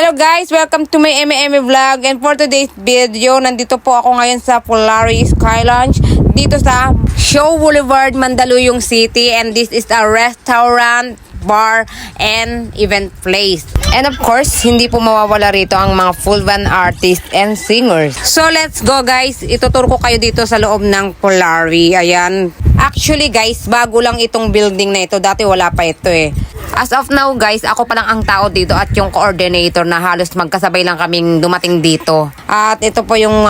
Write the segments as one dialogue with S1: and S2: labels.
S1: Hello guys, welcome to my Eme vlog, and for today's video, nandito po ako ngayon sa Polaris Sky Lounge dito sa Show Boulevard, Mandaluyong City, and this is a restaurant, bar, and event place. And of course, hindi po mawawala rito ang mga full band artists and singers. So let's go guys, ituturo ko kayo dito sa loob ng Polaris. Ayan. Actually guys, bago lang itong building na ito, dati wala pa ito eh. As of now guys, ako pa lang ang tao dito at yung coordinator na halos magkasabay lang kaming dumating dito. At ito po yung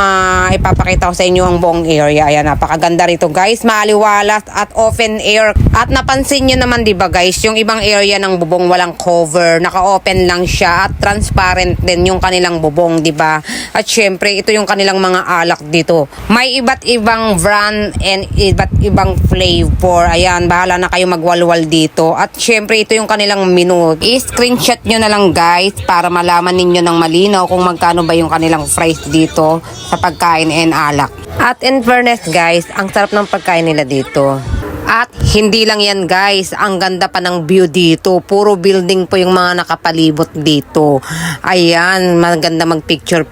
S1: ipapakita ko sa inyo ang buong area. Ayan, napakaganda rito guys, maaliwalas at open air. At napansin nyo naman diba guys, yung ibang area ng bubong walang cover, naka-open lang siya at transparent din yung kanilang bubong, diba? At syempre, ito yung kanilang mga alak dito. May iba't ibang brand and iba't ibang flavor. Ayan, bahala na kayo magwalwal dito. At syempre, ito yung kanilang menu. I-screenshot nyo na lang guys para malaman ninyo ng malinaw kung magkano ba yung kanilang price dito sa pagkain and alak. At in fairness guys, ang sarap ng pagkain nila dito. At hindi lang yan guys, ang ganda pa ng view dito. Puro building po yung mga nakapalibot dito. Ayan, maganda mag-picture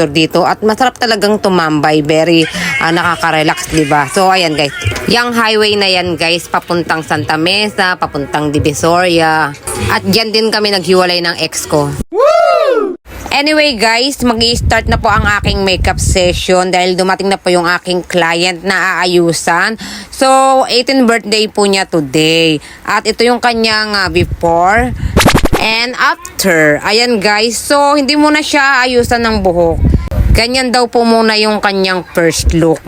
S1: dito. At masarap talagang tumambay. Very nakaka-relax, diba? So ayan guys, yung highway na yan guys, papuntang Santa Mesa, papuntang Divisoria. At dyan din kami naghiwalay ng ex ko. Anyway guys, mag-i-start na po ang aking makeup session dahil dumating na po yung aking client na aayusan. So, 18th birthday po niya today. At ito yung kanyang before and after. Ayan guys, so hindi muna siya aayusan ng buhok. Ganyan daw po muna yung kanyang first look.